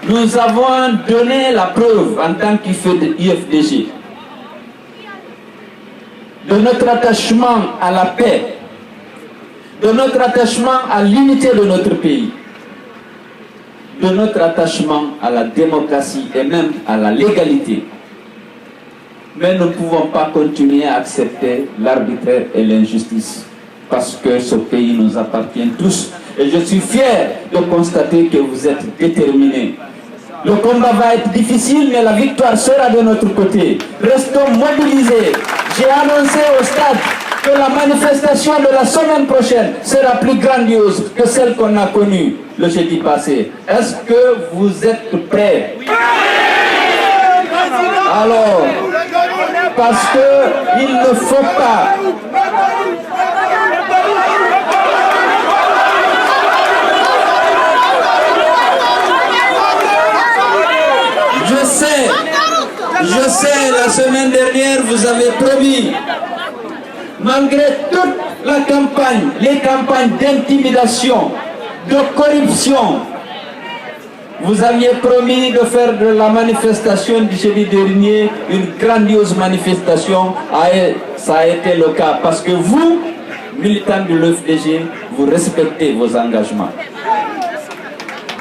Nous avons donné la preuve en tant qu'IFDG de notre attachement à la paix, de notre attachement à l'unité de notre pays, de notre attachement à la démocratie et même à la légalité. Mais nous ne pouvons pas continuer à accepter l'arbitraire et l'injustice parce que ce pays nous appartient tous. Et je suis fier de constater que vous êtes déterminés. Le combat va être difficile, mais la victoire sera de notre côté. Restons mobilisés. J'ai annoncé au stade que la manifestation de la semaine prochaine sera plus grandiose que celle qu'on a connue le jeudi passé. Est-ce que vous êtes prêts? Alors, parce qu'il ne faut pas... Je sais, la semaine dernière, vous avez promis, malgré toute la campagne, les campagnes d'intimidation, de corruption, vous aviez promis de faire de la manifestation du jeudi dernier une grandiose manifestation. Ça a été le cas parce que vous, militants de l'UFDG, vous respectez vos engagements.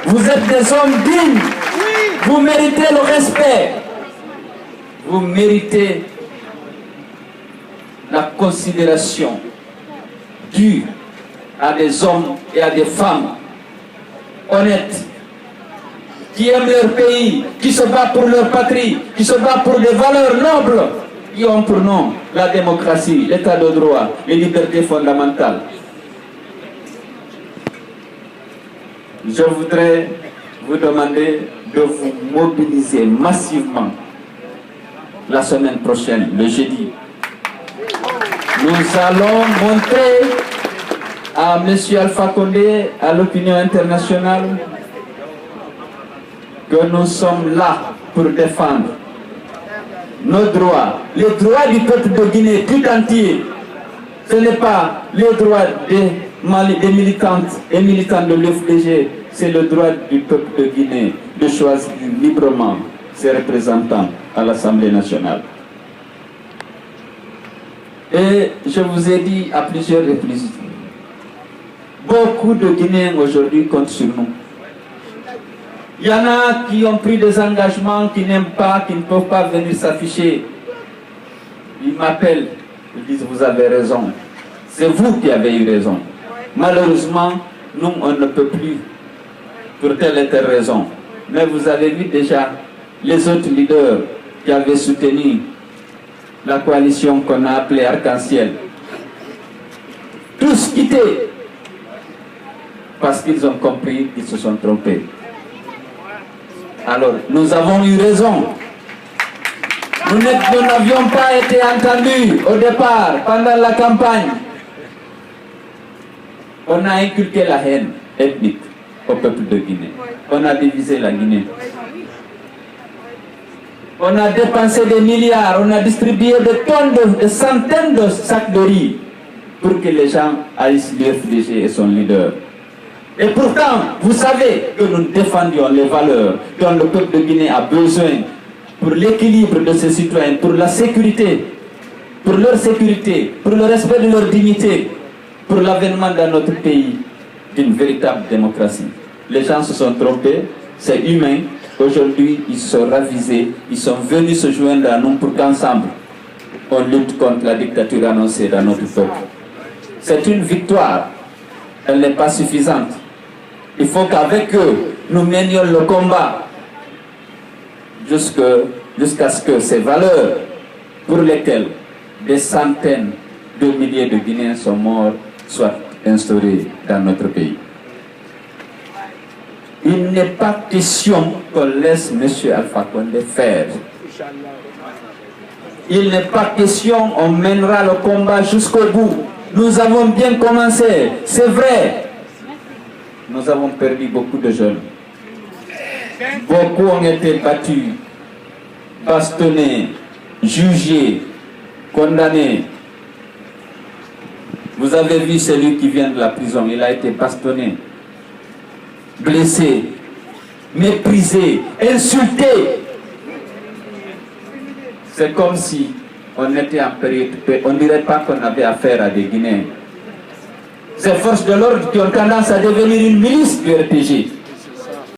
Vous êtes des hommes dignes, vous méritez le respect. Vous méritez la considération due à des hommes et à des femmes honnêtes, qui aiment leur pays, qui se battent pour leur patrie, qui se battent pour des valeurs nobles, qui ont pour nom la démocratie, l'état de droit, les libertés fondamentales. Je voudrais vous demander de vous mobiliser massivement la semaine prochaine, le jeudi. Nous allons montrer à M. Alpha Condé, à l'opinion internationale, que nous sommes là pour défendre nos droits, les droits du peuple de Guinée tout entier. Ce n'est pas les droits des militantes et militants de l'UFDG, c'est le droit du peuple de Guinée de choisir librement ses représentants à l'Assemblée nationale. Et je vous ai dit à plusieurs reprises, beaucoup de Guinéens aujourd'hui comptent sur nous. Il y en a qui ont pris des engagements, qui n'aiment pas, qui ne peuvent pas venir s'afficher. Ils m'appellent, ils disent vous avez raison. C'est vous qui avez eu raison. Malheureusement, nous on ne peut plus pour telle et telle raison. Mais vous avez vu déjà les autres leaders qui avaient soutenu la coalition qu'on a appelée Arc-en-Ciel. Tous quittés parce qu'ils ont compris qu'ils se sont trompés. Alors, nous avons eu raison. Nous n'avions pas été entendus au départ, pendant la campagne. On a inculqué la haine ethnique au peuple de Guinée. On a divisé la Guinée. On a dépensé des milliards, on a distribué des tonnes, des centaines de sacs de riz pour que les gens haïssent l'UFDG et son leader. Et pourtant, vous savez que nous défendions les valeurs dont le peuple de Guinée a besoin pour l'équilibre de ses citoyens, pour la sécurité, pour leur sécurité, pour le respect de leur dignité, pour l'avènement dans notre pays d'une véritable démocratie. Les gens se sont trompés, c'est humain. Aujourd'hui, ils se sont ravisés, ils sont venus se joindre à nous pour qu'ensemble, on lutte contre la dictature annoncée dans notre peuple. C'est une victoire, elle n'est pas suffisante. Il faut qu'avec eux, nous menions le combat jusqu'à ce que ces valeurs pour lesquelles des centaines de milliers de Guinéens sont morts soient instaurées dans notre pays. Il n'est pas question qu'on laisse M. Alpha Condé faire. Il n'est pas question, on mènera le combat jusqu'au bout. Nous avons bien commencé, c'est vrai. Nous avons perdu beaucoup de jeunes. Beaucoup ont été battus, bastonnés, jugés, condamnés. Vous avez vu celui qui vient de la prison, il a été bastonné, blessé. méprisé, insulté. C'est comme si on était en période de paix. On ne dirait pas qu'on avait affaire à des Guinéens. Ces forces de l'ordre qui ont tendance à devenir une milice du RPG.